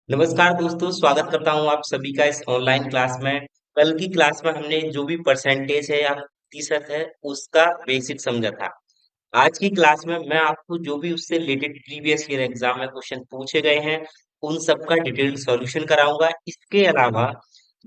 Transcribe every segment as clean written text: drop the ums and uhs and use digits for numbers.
नमस्कार दोस्तों, स्वागत करता हूँ आप सभी का इस ऑनलाइन क्लास में। कल की क्लास में हमने जो भी परसेंटेज है या प्रतिशत है उसका बेसिक समझा था। आज की क्लास में मैं आपको जो भी उससे रिलेटेड प्रीवियस ईयर एग्जाम में क्वेश्चन पूछे गए हैं उन सबका डिटेल्ड सॉल्यूशन कराऊंगा। इसके अलावा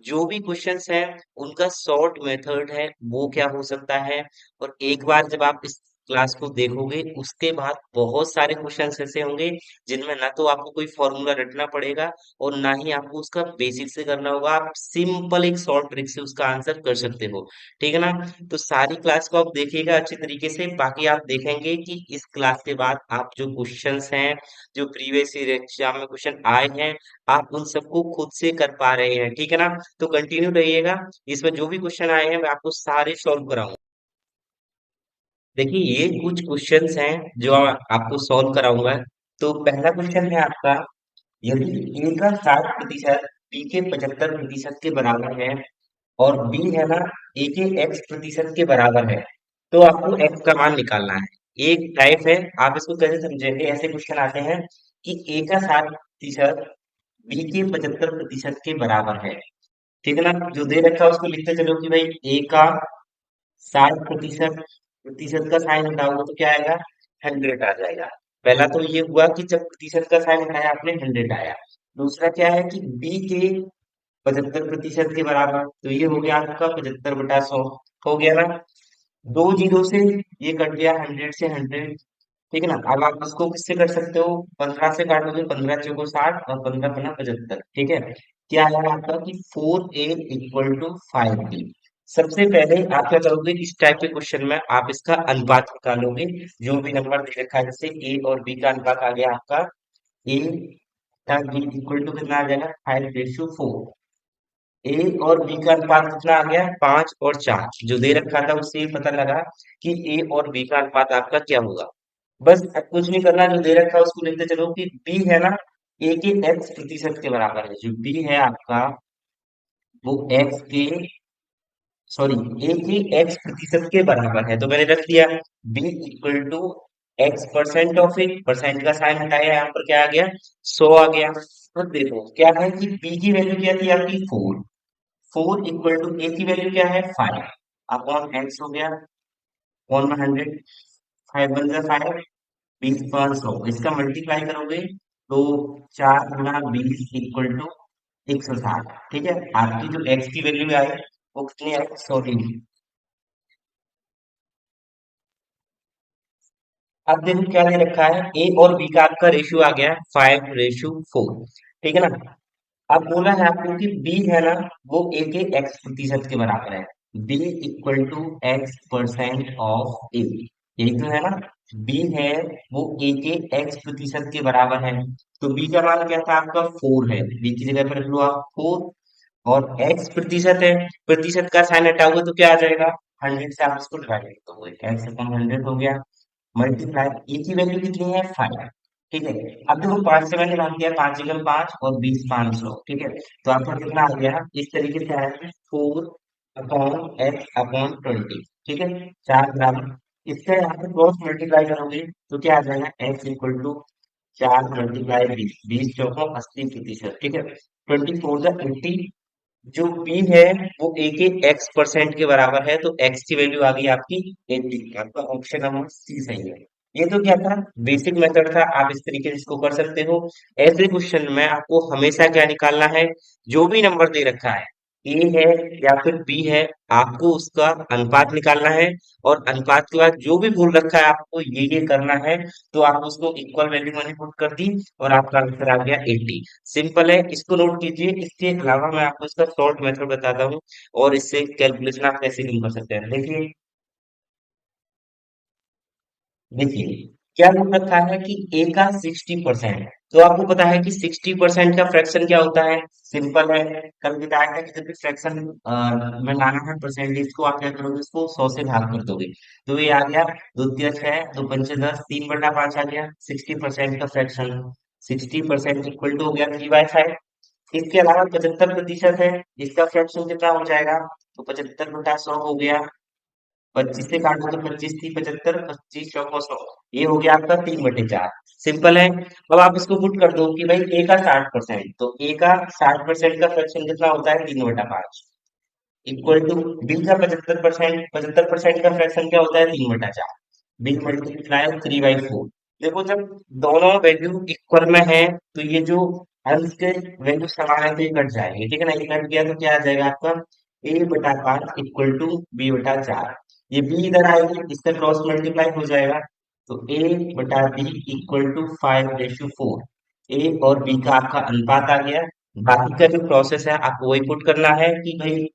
जो भी क्वेश्चंस हैं उनका शॉर्ट मेथड है वो क्या हो सकता है। और एक बार जब आप इस क्लास को देखोगे उसके बाद बहुत सारे क्वेश्चंस ऐसे होंगे जिनमें ना तो आपको कोई फॉर्मूला रटना पड़ेगा और ना ही आपको उसका बेसिक से करना होगा। आप सिंपल एक शॉर्ट ट्रिक से उसका आंसर कर सकते हो। ठीक है ना? तो सारी क्लास को आप देखिएगा अच्छी तरीके से। बाकी आप देखेंगे कि इस क्लास के बाद आप जो क्वेश्चंस हैं, जो प्रीवियस ईयर एग्जाम में क्वेश्चन आए हैं, आप उन सबको खुद से कर पा रहे हैं। ठीक है ना? तो कंटिन्यू रहिएगा। इसमें जो भी क्वेश्चन आए हैं मैं आपको सारे सॉल्व कराऊंगा। देखिए, ये कुछ क्वेश्चंस हैं जो आपको सॉल्व कराऊंगा। तो पहला क्वेश्चन है आपका, यदि ए का 60% बी के 75% के बराबर है और बी है ना ए के x% के बराबर है, तो आपको x का मान निकालना है। एक टाइप है, आप इसको कैसे समझेंगे? ऐसे क्वेश्चन आते हैं कि ए का 60% बी के 75% के बराबर है। ठीक है ना? जो दे रखा है उसको लिखते चलो कि भाई ए का 60% प्रतिशत का साइन हटाओगे तो क्या आएगा? 100 आ जाएगा। पहला तो ये हुआ कि जब प्रतिशत का साइन हटाया आपने 100 आया। दूसरा क्या है कि बी के 75% के बराबर, तो ये हो गया आपका 75/100। हो गया ना? दो जीरो से ये कट गया, 100 से 100। ठीक है ना? अब आप इसको किससे कर सकते हो? 15 से काटोगे, 15 × 4 = 60 और 15×5 = 75। ठीक है? क्या आया आपका कि 4a = 5b। सबसे पहले आप क्या करोगे, इस टाइप के क्वेश्चन में आप इसका अनुपात निकालोगे। जो भी नंबर दे रखा है, जैसे ए और बी का अनुपात आ गया आपका, ए का बी इक्वल टू कितना आ जाएगा? 5:4। ए और बी का अनुपात कितना आ गया? 5 और 4। जो दे रखा था उससे ये पता लगा कि ए और बी का अनुपात आपका क्या होगा। बस अब कुछ नहीं करना, जो दे रखा है उसको लिखते चलो कि बी है ना ए के x% के बराबर है। जो बी है आपका वो x के, सॉरी, ए के x% के बराबर है, तो मैंने रख दिया B equal to x% of A. Percent का साइन हटाया, यहाँ पर क्या आ गया? 100 आ गया। अब देखो क्या है कि बी की वैल्यू क्या थी आपकी? 4। 4 इक्वल टू ए की वैल्यू क्या है? 5 अपॉन एक्स हो गया, 100। 5 × 5 20/500, इसका मल्टीप्लाई करोगे तो 4 × 20 इक्वल टू 160। ठीक है? आपकी जो एक्स की वैल्यू आई वो कितनी आई? 100। अब देखो क्या दे रखा है, ए और बी का आपका रेशियो आ गया 5:4। ठीक है ना? अब बोला है आपको कि बी है ना वो ए के x% के बराबर है। B equal to x% of A, यही तो है ना? बी है वो ए के x% के बराबर है। तो बी का मान क्या था आपका? 4 है। बी की जगह पर रख लो आप 4। और x% है, प्रतिशत का साइन हटाओगे तो क्या आ जाएगा? 100 से आप इसको डिवाइड कर दोगे, x/100 हो गया। मल्टीप्लाई, ए की वैल्यू कितनी है? 5। ठीक है? अब देखो 5 से मैंने भाग दिया, 5 × 5 और 20/500। ठीक है? तो आपका कितना आ गया? इस तरीके से आया 4/x/20। ठीक है? 4 बराबर, इससे यहाँ पे क्रॉस मल्टीप्लाई करोगे तो क्या आ जाएगा? x equal to 4 × 20, 20 × 4 = 80%। ठीक है? 24 × 80। जो बी है वो ए के x% के बराबर है, तो x की वैल्यू आ गई आपकी 80। आपका ऑप्शन नंबर सी सही है। ये तो क्या था? बेसिक मेथड था, आप इस तरीके से इसको कर सकते हो। ऐसे क्वेश्चन में आपको हमेशा क्या निकालना है? जो भी नंबर दे रखा है, ए है या फिर बी है, आपको उसका अनुपात निकालना है। और अनुपात के बाद जो भी बोल रखा है आपको ये करना है, तो आप उसको इक्वल वैल्यू मैंने पुट कर दी और आपका आंसर आ गया 80। सिंपल है, इसको नोट कीजिए। इसके अलावा मैं आपको इसका शॉर्ट मेथड बताता हूँ और इससे कैलकुलेशन आप कैसे भी कर सकते हैं। देखिए, देखिए क्या बोल रखा है कि ए का 60%। तो आपको पता है कि 60% का फ्रैक्शन क्या होता है? सिंपल है, कल बताया था कि जब भी फ्रैक्शन में लाना है परसेंटेज को, आप क्या करोगे? इसको 100 से भाग कर दोगे। तो ये आ गया, दो तिया 6, दो पंचे 10, 3/5 आ गया 60% का फ्रैक्शन। 60% इक्वल टू हो गया 3/5। इसके अलावा 75% है, इसका फ्रैक्शन कितना हो जाएगा? तो 75/100 हो गया 25 से काटो तो 25 थी 75, 25 चौको 100। ये हो गया आपका 3/4। सिंपल है। अब आप इसको पुट कर दो कि भाई ए का 60%, तो ए का 60% का फ्रैक्शन कितना होता है? 3/5। इक्वल टू बी का 75%, 75% का फ्रैक्शन क्या होता है? 3/4। B multiply 3/4। देखो जब दोनों वैल्यू इक्वल में है तो ये जो अंश के वैल्यू समान है तो ये कट जाएंगे, ठीक है ना? ये कट गया तो क्या आ जाएगा आपका? A/5 equal to B/4। ये b इधर आएगी, इसका क्रॉस मल्टीप्लाई हो जाएगा, तो A/B इक्वल टू 5:4। ए और बी का आपका अनुपात आ गया। बाकी का जो प्रोसेस है आपको वही पुट करना है कि भाई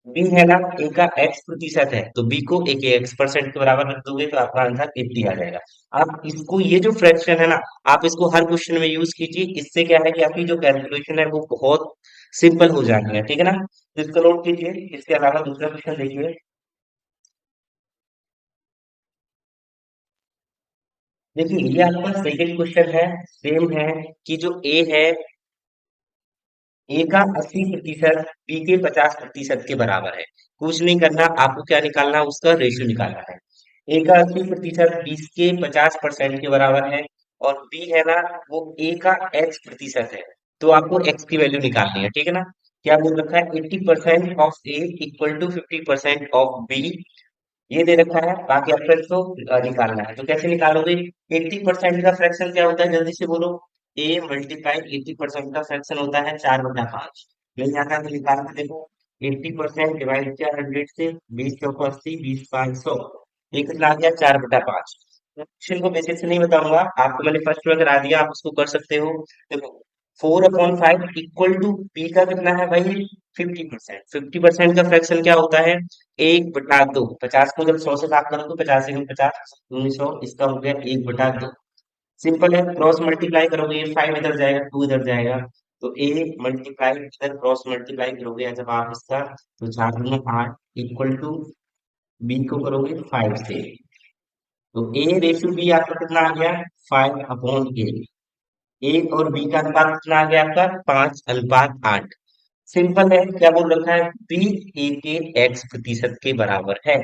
बी है ना, ए का एक्स प्रतिशत है तो बी को ए के x% के बराबर रख दोगे तो आपका आंसर 80 आ जाएगा। आप इसको, ये जो फ्रैक्शन है ना, आप इसको हर क्वेश्चन में यूज कीजिए। इससे क्या है कि आपकी जो कैलकुलेशन है वो बहुत सिंपल हो जानी है, ठीक है ना? तो इसको नोट कीजिए। इसके अलावा दूसरा क्वेश्चन देखिए। देखिए ये आपका सेकंड क्वेश्चन है, सेम है कि जो ए है, ए का 80% बी के 50% के बराबर है। कुछ नहीं करना, आपको क्या निकालना है? उसका रेशियो निकालना है। ए का 80% बीस के 50% के बराबर है, और बी है ना, वो ए का एक्स प्रतिशत है, तो आपको एक्स की वैल्यू निकालनी है, ठीक है ना? क्या बोल रखा है? 80% of A equal to 50% of B, ये दे रखा है। बाकी आपको इसको निकालना है, तो कैसे निकालोगे? 80% का फ्रैक्शन क्या होता है? जल्दी से बोलो। ए मल्टीप्लाई 80% का फ्रैक्शन होता है 4/5। नहीं आता है तो निकाल के देखो। 80% डिवाइड किया 100 से, 20 चौको 80, 20 500, ये कितना आ गया? 4/5। क्वेश्चन को बेसिक से नहीं बताऊंगा, आपको मैंने फर्स्ट में करा दिया, आप उसको कर सकते हो। देखो 4/5 इक्वल टू बी का कितना है भाई? 50%। 50% का फ्रैक्शन क्या होता है? 1/2। 50 को जब 100 से भाग करो तो 50 से 50, 1900, इसका हो गया 1/2। सिंपल है, क्रॉस मल्टीप्लाई करोगे ये 5 इधर जाएगा, 2 इधर जाएगा, तो ए मल्टीप्लाई इधर क्रॉस मल्टीप्लाई करोगे जब आप इसका, तो 4×8 इक्वल टू बी को करोगे 5 से, तो ए रेशो बी आपका कितना आ गया? 5/8। ए और बी का अनुपात कितना आ गया आपका? 5:8। सिंपल है, क्या बोल रखा है? बी ए के एक्स प्रतिशत के बराबर है,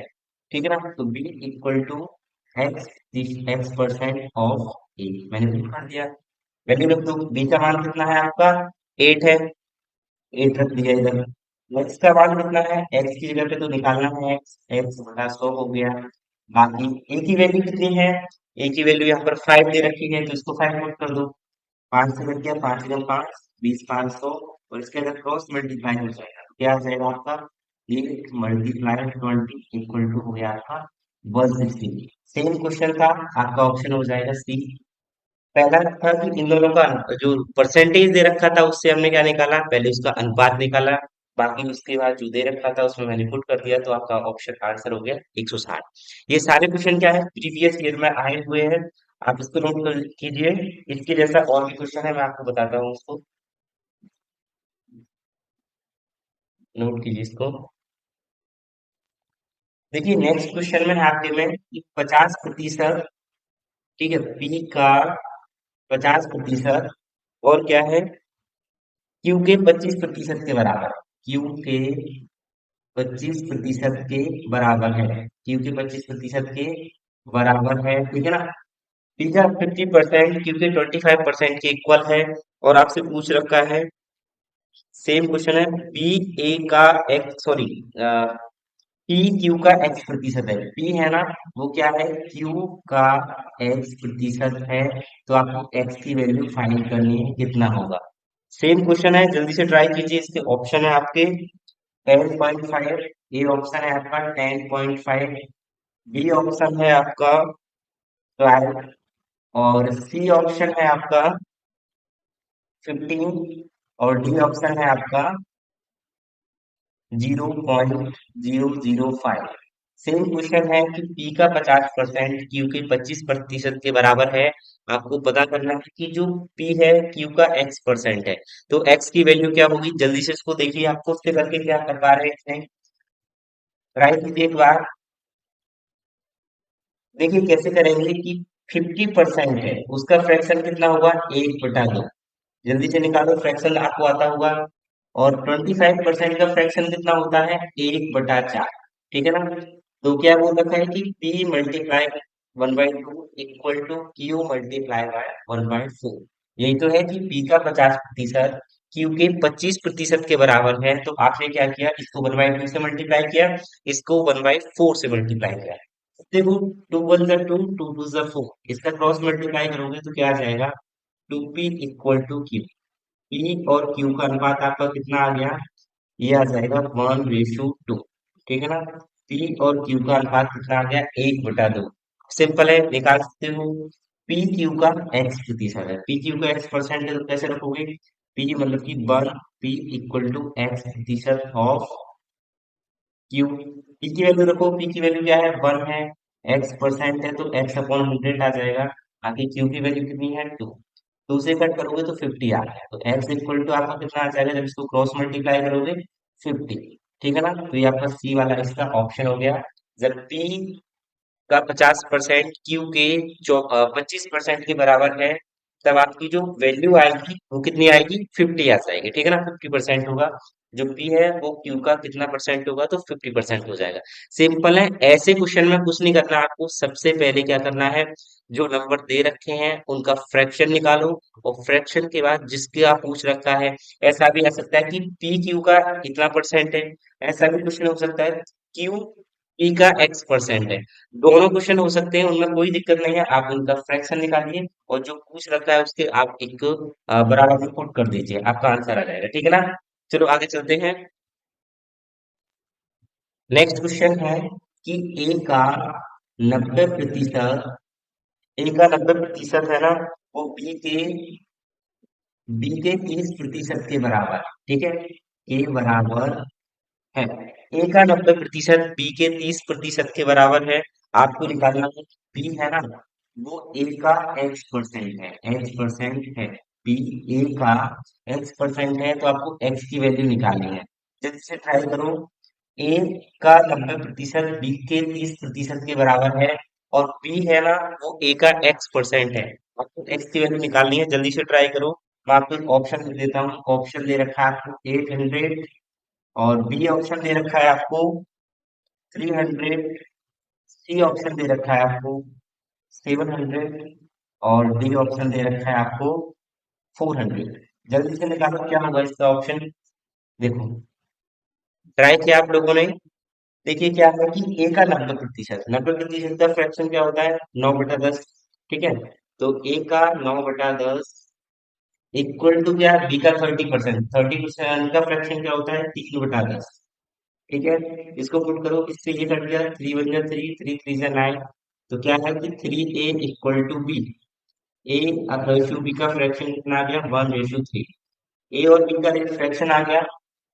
ठीक है ना? तो B equal to X, x% of A, मैंने भी कर दिया। वैल्यू रख दो। बी का मान कितना है आपका? 8 है, 8 रख दिया इधर। एक्स का मान कितना है? एक्स की जगह पे तो निकालना है एक्स, x/100 हो गया। बाकी ए की वैल्यू कितनी है? ए की वैल्यू यहाँ पर 5 दे रखी है तो इसको 5 नोट कर दो। 5 से कट गया, 5×5 20 500, और इसके अंदर क्रॉस मल्टीप्लाई हो जाएगा तो क्या आ जाएगा आपका? 8 × 20 इक्वल टू हो गया आपका 160। सेम क्वेश्चन था, आपका ऑप्शन हो जाएगा सी। पहला था कि इन दोनों का जो परसेंटेज दे रखा था उससे हमने क्या निकाला? पहले उसका अनुपात निकाला। बाकी उसके बाद जो दे रखा था उसमें मैंने पुट कर दिया, तो आपका ऑप्शन आंसर हो गया 160। ये सारे क्वेश्चन क्या है? प्रीवियस ईयर में आए हुए हैं। आप इसको नोट कर कीजिए। इसके जैसा और भी क्वेश्चन है, मैं आपको बताता हूँ उसको। नोट कीजिए इसको। देखिए नेक्स्ट क्वेश्चन में है आपके में कि 50%, ठीक है, पी का 50% और क्या है? क्यू के 25% के बराबर है। क्यू के 25% के बराबर है। क्यू के 25% के बराबर है, ठीक है ना? पी का 50% क्यू के 25% के इक्वल है। और आपसे पूछ रखा है, सेम क्वेश्चन है, पी ए का एक्स, सॉरी, पी क्यू का एक्स प्रतिशत है। पी है ना, वो क्या है? क्यू का एक्स प्रतिशत है, तो आपको एक्स की वैल्यू फाइंड करनी है, कितना होगा? सेम क्वेश्चन है, जल्दी से ट्राई कीजिए। इसके ऑप्शन है आपके 10.5, ए ऑप्शन है आपका 10.5, बी ऑप्शन है आपका 12, और सी ऑप्शन है आपका 15, और डी ऑप्शन है आपका 0.005। सेम क्वेश्चन है कि P का 50% Q के 25% के बराबर है। आपको पता करना है कि जो P है Q का x% है, तो x की वैल्यू क्या होगी? जल्दी से इसको देखिए, आपको उसके करके क्या कर पा रहे हैं इसमें, ट्राई कीजिए एक बार। देखिए कैसे करेंगे कि 50% है, उसका फ्रैक्शन कितना होगा? 1/2। जल्दी से निकालो, फ्रैक्शन आपको आता होगा। और 25% का फ्रैक्शन कितना होता है? 1/4, ठीक है ना? तो क्या बोल रखा है कि P multiply 1/2 equal to Q multiply by 1/4। यही तो है कि P का 50% Q के 25% के बराबर है। तो आपने क्या किया, इसको 1/2 से मल्टीप्लाई किया, इसको 1/4 से मल्टीप्लाई किया। देखो, 2 1 2 2 2 4, इसका क्रॉस मल्टीप्लाई करोगे तो क्या आ जाएगा, 2P equal to Q। P और Q का अनुपात आपका कितना आ गया, ये आ जाएगा 1:2। ठीक है ना। पी और क्यू का अनुपात कितना आ गया, 1/2। सिंपल है, निकाल सकते हो। पी क्यू का एक्स प्रतिशत है, पी क्यू का एक्स परसेंट है, तो कैसे रखोगे, पी मतलब कि 1P इक्वल टू एक्स प्रतिशत ऑफ क्यू। पी की वैल्यू रखो, पी की वैल्यू क्या है, 1 है, एक्स परसेंट है तो एक्स अपॉन 100 आ जाएगा। आगे क्यू की वैल्यू कितनी है, 2। तो उसे कट करोगे तो 50 आ गया। तो एक्स इक्वल टू आपका कितना आ जाएगा, जब इसको क्रॉस मल्टीप्लाई करोगे, 50। ठीक है ना। तो ये आपका सी वाला इसका ऑप्शन हो गया। जब पी का 50% क्यू के 25% के बराबर है, तब आपकी जो वैल्यू आएगी वो कितनी आएगी, 50 आ जाएगी। ठीक है ना, 50% होगा। जो पी है वो क्यू का कितना परसेंट होगा, तो 50% हो जाएगा। सिंपल है, ऐसे क्वेश्चन में कुछ नहीं करना आपको। सबसे पहले क्या करना है, जो नंबर दे रखे हैं उनका फ्रैक्शन निकालो, और फ्रैक्शन के बाद जिसके आप पूछ रखा है, ऐसा भी आ सकता है कि पी क्यू का इतना परसेंट है, ऐसा भी क्वेश्चन हो सकता है क्यू पी का एक्स परसेंट है। दोनों क्वेश्चन हो सकते हैं, उनमें कोई दिक्कत नहीं है। आप उनका फ्रैक्शन निकालिए और जो पूछ रखा है उसके आप एक बराबर में पुट कर दीजिए, आपका आंसर आ जाएगा। ठीक है ना। चलो आगे चलते हैं। नेक्स्ट क्वेश्चन है कि ए का 90%, ए का 90% है ना, वो बी के 30% के बराबर है। ठीक है, ए बराबर है, ए का 90% बी के 30% के बराबर है। आपको निकालना है, बी है ना, वो ए का एक्स परसेंट है, एक्स परसेंट है। बी ए का एक्स परसेंट है, तो आपको एक्स की वैल्यू निकालनी है। जल्दी से ट्राई करो। ए का 90% बी के 30% के बराबर है, और बी है ना, वो ए का एक्स परसेंट है। आपको एक्स की वैल्यू निकालनी है, जल्दी से ट्राई करो। मैं आपको एक ऑप्शन दे देता हूँ। ऑप्शन दे रखा है आपको 800, और बी ऑप्शन दे रखा है आपको 300, सी ऑप्शन दे रखा है आपको 700, और डी ऑप्शन दे रखा है आपको 400। जल्दी से निकालो क्या होगा इसका ऑप्शन। देखो, ट्राई किया आप लोगों ने। देखिए क्या है कि ए का 90%, 90% का फ्रैक्शन क्या होता है, 9/10। ठीक है, तो ए का 9/10 इक्वल टू क्या है, बी का 30%, 30% का फ्रैक्शन क्या होता है, 3/10। ठीक है, इसको पुट करो, इससे ये कट गया, 3 1 3, 3 3 9। तो क्या है कि 3A equal to B. A ratio B का फ्रैक्शन कितना आ गया, 1:3। ए और बी का फ्रैक्शन आ गया।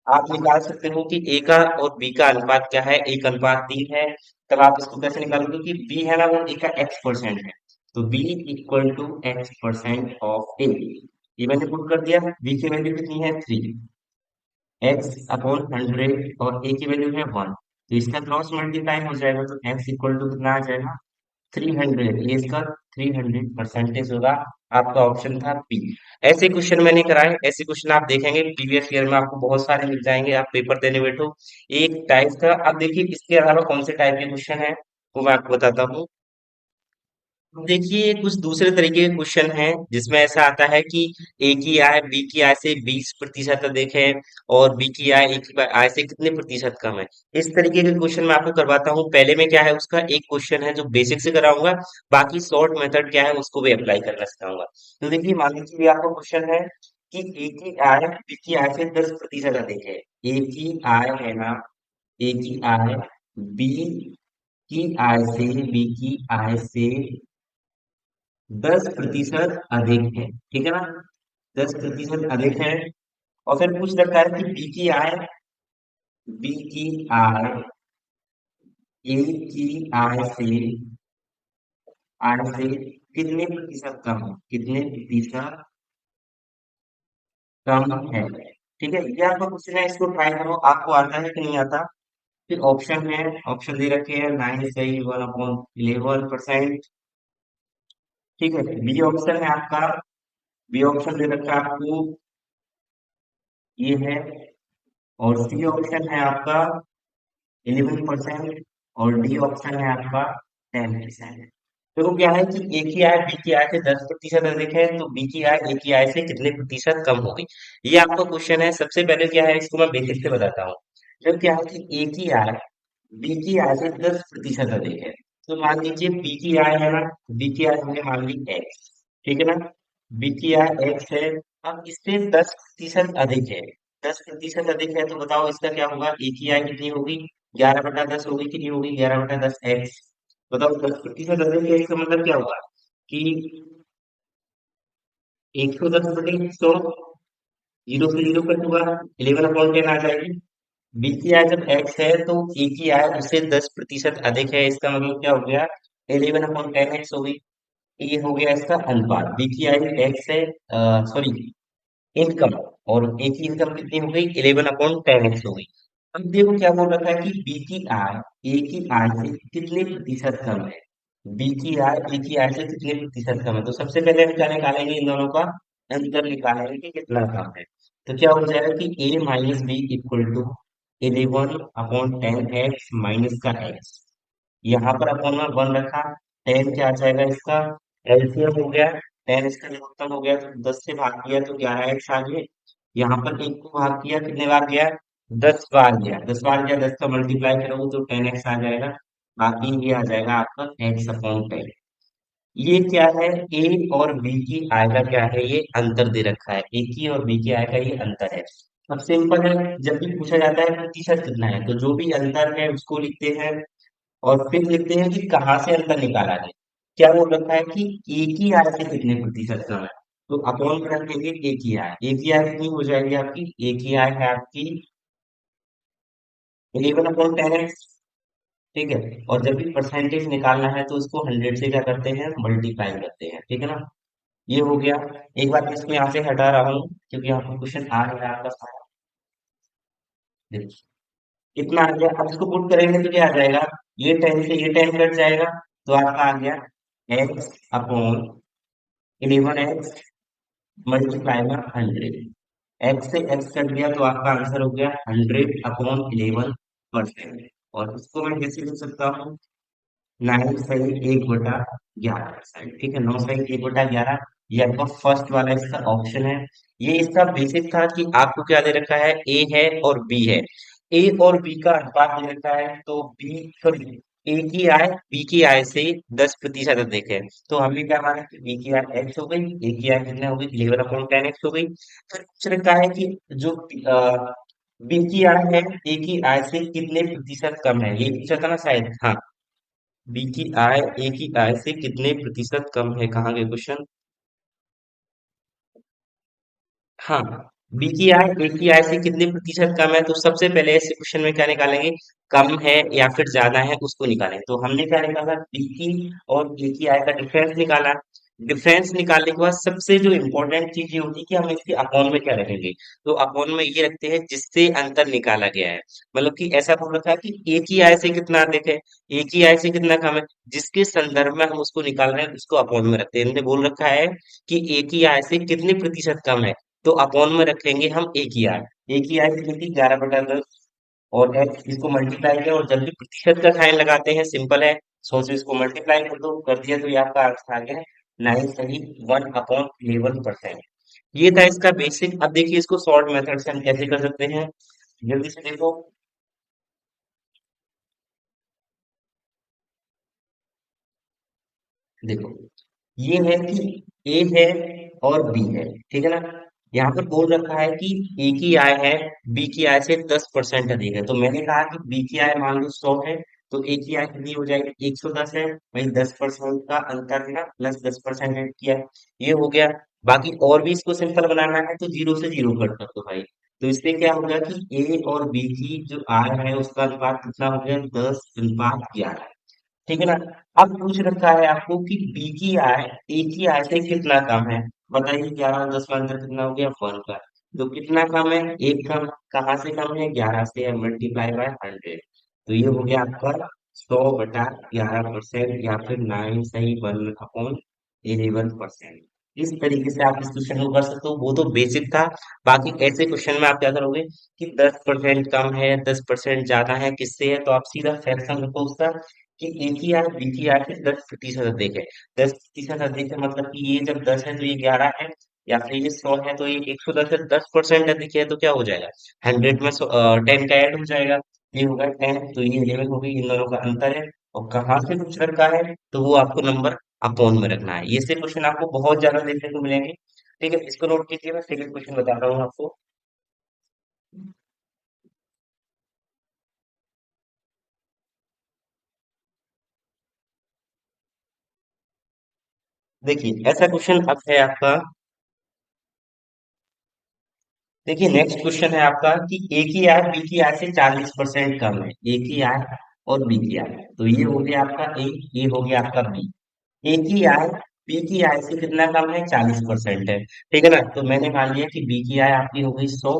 आप निकाल सकते हो कि ए का और बी का अनुपात क्या है, 1:3 है। तब आप इसको कैसे निकालोगे कि बी है ना, वो ए का एक्स परसेंट है, तो B equal to X percent of A. ये मैंने पुट कर दिया। बी की वैल्यू कितनी है, 3, एक्स अपॉन 100, और ए की वैल्यू है 1। तो इसका क्रॉस मल्टीप्लाई हो जाएगा, तो एक्स इक्वल टू कितना आ जाएगा, 300। ये इसका 300% होगा। आपका ऑप्शन था बी। ऐसे क्वेश्चन मैंने कराए, ऐसे क्वेश्चन आप देखेंगे प्रीवियस ईयर में आपको बहुत सारे मिल जाएंगे। आप पेपर देने बैठो, एक टाइप का। अब देखिए इसके अलावा कौन से टाइप के क्वेश्चन है, वो मैं आपको बताता हूँ। देखिए कुछ दूसरे तरीके के क्वेश्चन हैं, जिसमें ऐसा आता है कि ए की आय बी की आय से 20% अधिक है, और बी की आय ए की आय से कितने प्रतिशत कम है। इस तरीके के क्वेश्चन मैं आपको करवाता हूँ। पहले में क्या है, उसका एक क्वेश्चन है जो बेसिक से कराऊंगा, बाकी शॉर्ट मेथड क्या है उसको भी अप्लाई करना सिखाऊंगा। तो देखिए मान लीजिए ये आपका क्वेश्चन है कि ए की आय बी की आय से 10% अधिक है। ए की आय है ना, ए की आय बी की आय से, बी की आय से 10% अधिक है। ठीक है ना, 10% अधिक है। और फिर पूछ रखा है कि बी की आय ए की आय से कितने प्रतिशत कम है, कितने प्रतिशत कम है। ठीक है, ये आपका क्वेश्चन है, इसको ट्राई करो, आपको आता है कि नहीं आता। फिर ऑप्शन है, ऑप्शन दे रखे हैं 9 सही, 1/11%। ठीक है, बी ऑप्शन है आपका, बी ऑप्शन दे रखा है आपको, ये है। और सी ऑप्शन है आपका 11%। और डी ऑप्शन है आपका 10%। देखो क्या है कि ए की आय बी की आय से 10% अधिक है, तो बी की आय ए की आय से कितने प्रतिशत कम होगी। ये आपका क्वेश्चन है। सबसे पहले क्या है, इसको मैं बेसिक से बताता हूँ। जब क्या है कि ए की आय बी की आय से 10% अधिक है, तो मान लीजिए बी की आय है ना, बी की आय हमने मान ली एक्स, ठीक है ना। बी की आय एक्स है, अब इससे 10% अधिक है। 10% अधिक है तो बताओ इसका क्या होगा। ए की आय कितनी होगी, 11/10 होगी। कितनी होगी, 11/10 एक्स। बताओ 10% अधिक है, इसका मतलब क्या हुआ कि 110/100, जीरो से जीरो कट हुआ, 11/10 आ जाएगी। बी की आय जब एक्स है तो ए की आय उससे 10% अधिक है, इसका मतलब क्या हो गया, 11/10 हो गई। ये हो गया इसका अनुपात। बी की आई एक्स है, सॉरी इनकम, और ए की इनकम कितनी हो गई, 11/10 हो गई। अब देखो क्या बोल रखा है कि बी की आय ए की आय से कितने प्रतिशत कम है। बी की आय ए की आय से कितने प्रतिशत कम है, तो सबसे पहले हम क्या निकालेंगे, इन दोनों का अंतर निकालेंगे कि कितना कम है। तो क्या हो जाएगा कि a minus b equal to 11/10 x minus का एक्स। यहाँ पर अपन ने वन रखा, 10 क्या आ जाएगा इसका एलसीएम हो गया, 10 इसका लघुत्तम हो गया, तो 10 से भाग किया तो 11 एक्स आ गए। यहाँ पर एक को भाग किया, कितने बार गया, 10 बार गया। 10 बार गया, 10 का मल्टीप्लाई करोगे तो 10 एक्स आ जाएगा। बाकी ये आ जाएगा आपका x/10। ये क्या है, ए और बी की आय का क्या है, ये अंतर दे रखा है। ए की और बी की आय का ये अंतर है। अब सिंपल है, जब भी पूछा जाता है प्रतिशत कितना है, तो जो भी अंतर है उसको लिखते हैं, और फिर लिखते हैं कि कहाँ से अंतर निकाला है। क्या बोल रखा है कि ए की आय से कितने प्रतिशत कम है, तो अपॉन में रख देंगे ए की आय। ए की आय कितनी हो जाएगी आपकी, ए की आय है आपकी 11/10 एक्स, ठीक है। और जब भी परसेंटेज निकालना है तो उसको 100 से क्या करते हैं, मल्टीप्लाई करते हैं, ठीक है ना। ये हो गया। एक बार मैं इसको यहाँ से हटा रहा हूँ क्योंकि यहाँ पर क्वेश्चन आ रहा है आपका सारा। देखिए इतना आ गया, अब इसको पुट करेंगे तो क्या आ जाएगा, ये 10 से ये 10 कट जाएगा, तो आपका आ गया x/11x मल्टीप्लाई में 100। एक्स से एक्स कट गया तो आपका आंसर हो गया 100/11%। और इसको मैं कैसे लिख सकता हूँ, 9/1/11%, ठीक है। 9/1/11, ये आपका फर्स्ट वाला इसका ऑप्शन है। ये इसका बेसिक था कि आपको क्या दे रखा है, ए है और बी है। ए और बी का अनुपात दे रखा है, तो बी सॉरी ए की आय बी की आय से 10% अधिक है। तो हमने क्या माना कि बी की आय एक्स हो गई, ए की आय कितने हो गई, 11/10 एक्स हो गई। फिर पूछ रखा है कि जो बी की आय है ए की आय से कितने प्रतिशत कम है, ये पूछा था ना शायद, हाँ। बी की आय ए की आय से कितने प्रतिशत कम है, कहाँ गए क्वेश्चन, हाँ। बी की आय ए की आय से कितने प्रतिशत कम है, तो सबसे पहले ऐसे क्वेश्चन में क्या निकालेंगे, कम है या फिर ज्यादा है उसको निकालेंगे। तो हमने क्या निकाला, बी की और ए की आय का डिफरेंस निकाला। डिफरेंस निकालने के बाद सबसे जो इम्पोर्टेंट चीज ये होती है कि हम इसके अकाउंट में क्या रखेंगे। तो अकाउंट में ये रखते हैं जिससे अंतर निकाला गया है। मतलब कि ऐसा बोल रखा है कि ए की आय से कितना अधिक है, ए की आय से कितना कम है, जिसके संदर्भ में हम उसको निकाल रहे हैं उसको अकाउंट में रखते हैं। हमने बोल रखा है कि ए की आय से कितने प्रतिशत कम है, तो अपॉन में रखेंगे हम ए की आय। ए की आय कितनी थी, 11/10, और एक्स इसको मल्टीप्लाई किया, और जब भी प्रतिशत का साइन लगाते हैं सिंपल है, 100 से इसको मल्टीप्लाई कर दो, कर दिया तो ये आपका आंसर आ गया 9/1/11%। ये था इसका बेसिक। अब देखिए इसको शॉर्ट मेथड से हम कैसे कर सकते हैं, जल्दी से देखो। देखो ये है कि ए है और बी है, ठीक है ना। यहाँ पर बोल रखा है कि ए की आय है बी की आय से 10% अधिक है, तो मैंने कहा कि बी की आय मान लो 100 है, तो ए की आय कितनी हो जाएगी, 110 है। वही 10% का अंतर है ना, प्लस 10% ऐड किया, ये हो गया। बाकी और भी इसको सिंपल बनाना है तो जीरो से जीरो कट कर दो भाई। तो इससे क्या हो गया कि ए और बी की जो आय है उसका अनुपात कितना हो गया, 10:11, ठीक है ना। अब पूछ रखा है आपको कि बी की आय ए की आय से कितना कम है। बताइए 11 और 10 का अंतर कितना हो गया, 1 का। तो कितना कम है, एक कम। कहाँ से कम है, 11 से, मल्टीप्लाई बाय 100। तो ये हो गया आपका 100/11%, या फिर 9/1/11%। इस तरीके से आप इस क्वेश्चन को कर सकते हो, वो तो बेसिक था। बाकी ऐसे क्वेश्चन में आप क्या करोगे कि 10% कम है, 10% ज्यादा है, किससे है, तो आप सीधा फ्रैक्शन रखो उसका कि ए की आर बी की आर से 10% अधिक है। 10% अधिक है मतलब कि ये जब 10 है तो ये 11 है, या फिर ये 100 है तो ये 110 है। 10% अधिक है तो क्या हो जाएगा, 100 में 10 का ऐड हो जाएगा, ये होगा 10, तो ये 11 हो गई, इन दोनों का अंतर है। और कहाँ से कुछ रखा है तो वो आपको नंबर अकाउंट में रखना है। ये से क्वेश्चन आपको बहुत ज्यादा देखने को मिलेंगे। ठीक है, इसको नोट कीजिए, मैं सेकंड क्वेश्चन बता रहा हूँ आपको। देखिए ऐसा क्वेश्चन अब है आपका। देखिए नेक्स्ट क्वेश्चन है आपका कि ए की आय बी की आय से 40% कम है। ए की आय और बी की आय, तो ये हो गया आपका ए, ये हो गया आपका बी। ए की आय बी की आय से कितना कम है, 40% है। ठीक है ना, तो मैंने मान लिया कि बी की आय आपकी हो गई 100,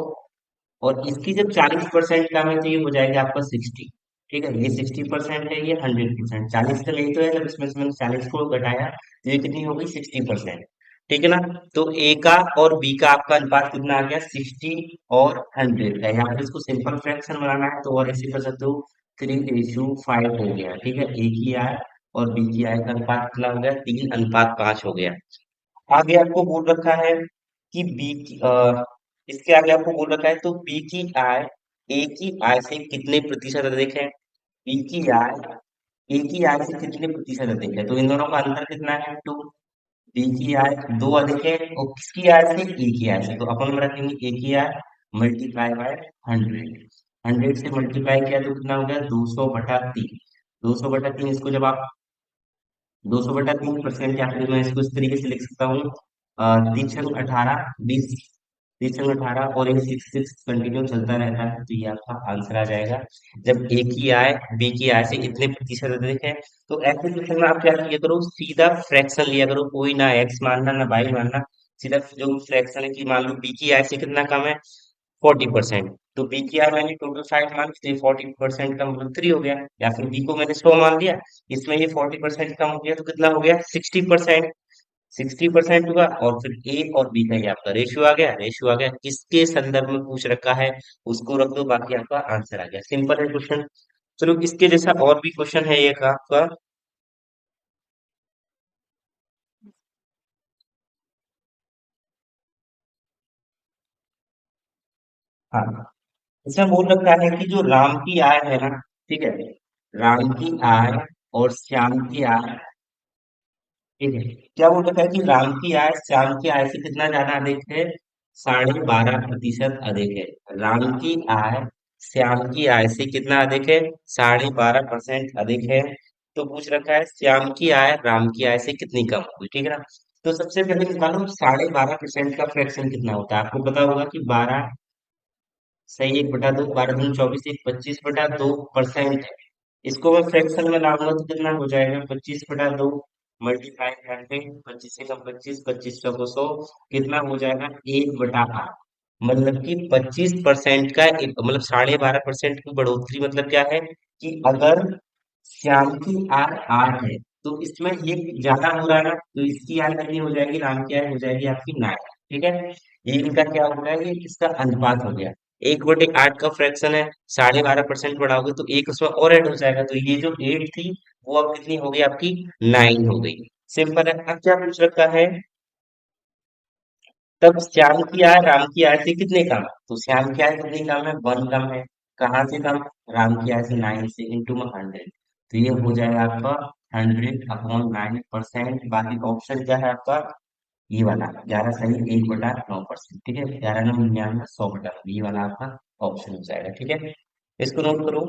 और इसकी जब 40% कम है तो ये हो जाएगा आपका 60। ठीक है, ये 60% है, ये 100%। 40 तो नहीं तो है, जब इसमें से मैंने 40 को घटाया तो ये कितनी हो गई, 60%। ठीक है ना, तो ए का और बी का आपका अनुपात कितना आ गया, 60 और 100 का। यहाँ पर इसको सिंपल फ्रैक्शन बनाना है तो और ऐसे कर सकते हो, 3:5 हो गया। ठीक है, ए की आय और बी की आय का अनुपात कितना हो गया, 3:5 हो गया। आगे आपको बोल रखा है कि इसके आगे आपको बोल रखा है तो बी की आय ए की आय से कितने प्रतिशत अधिक है। बी की आय ए की आय से कितने प्रतिशत अधिक है, तो इन दोनों का अंतर कितना है, 2। बी की आय 2 अधिक है, और किसकी आय से, ए की आय से, तो अपन में रखेंगे ए की आय मल्टीप्लाई बाय 100। 100 से मल्टीप्लाई किया तो कितना हो गया, 200/3। 200/3, इसको जब आप 200/3%, या फिर मैं इसको इस तरीके से लिख सकता हूँ, 3×18 20। 3×18, और ये 6 6 कंटिन्यू चलता रहता है, तो ये आपका आंसर आ जाएगा। जब ए की आय बी की आय से इतने प्रतिशत अधिक है, तो ऐसे क्वेश्चन में आप क्या किया करो, सीधा फ्रैक्शन लिया करो, कोई ना एक्स मानना ना वाई मानना। सीधा जो फ्रैक्शन है कि मान लो बी की आय से कितना कम है, 40%, तो बी की आर मैंने टोटल 60 मान ली, 40% का मतलब 3 हो गया। या फिर बी को मैंने 100 मान लिया, इसमें ये 40% कम हो गया तो कितना हो गया, 60%। 60% हुआ, और फिर ए और बी का ये आपका रेशियो आ गया। रेशियो आ गया, किसके संदर्भ में पूछ रखा है उसको रख दो, बाकी आपका आंसर आ गया। सिंपल है क्वेश्चन। चलो इसके जैसा और भी क्वेश्चन है एक आपका। हाँ, इसमें बोल रखा है कि जो राम की आय है ना, ठीक है, राम की आय और श्याम की आय, ठीक है, क्या बोल रखा है कि राम की आय श्याम की आय से कितना ज्यादा अधिक है, 12.5% अधिक है। राम की आय श्याम की आय से कितना अधिक है, 12.5% अधिक है। तो पूछ रखा है श्याम की आय राम की आय से कितनी कम होगी। ठीक है ना, तो सबसे पहले निकालो 12.5% का फ्रैक्शन कितना होता है। आपको पता होगा कि 12 सही 1/2, 12×2 = 24, 25/2% है। इसको मैं फ्रैक्शन में लाऊंगा तो कितना हो जाएगा, 25/2 मल्टीप्लाई करके, 25 से कम 25, 25 को 100, कितना हो जाएगा, 1/8। मतलब कि 25% का मतलब 12.5% की बढ़ोतरी, मतलब क्या है कि अगर श्याम की आय 8 है तो इसमें ये ज्यादा हो रहा है ना, तो इसकी आय कितनी हो जाएगी, राम की आय हो जाएगी आपकी 9। ठीक है, ये इनका क्या हो गया, ये इसका अनुपात हो गया। 1/8 का फ्रैक्शन है, 12.5% बढ़ाओगे तो एक उसमें और ऐड हो जाएगा, तो ये जो 8 थी वो अब कितनी हो गई आपकी, 9 हो गई। सिंपल है। अब क्या पूछ रखा है, तब श्याम की आय राम की आय से कितने कम, तो श्याम की आय कितनी कम है, 1 कम है। कहाँ से कम, राम की आय से 9 से, इंटू में 100, तो ये हो जाएगा आपका 100/9%। बाकी ऑप्शन क्या है आपका, ये वाला 11 सही 1/9%। ठीक है, 11×9 99, 100/9, ये वाला आपका ऑप्शन हो जाएगा। ठीक है, इसको नोट करो।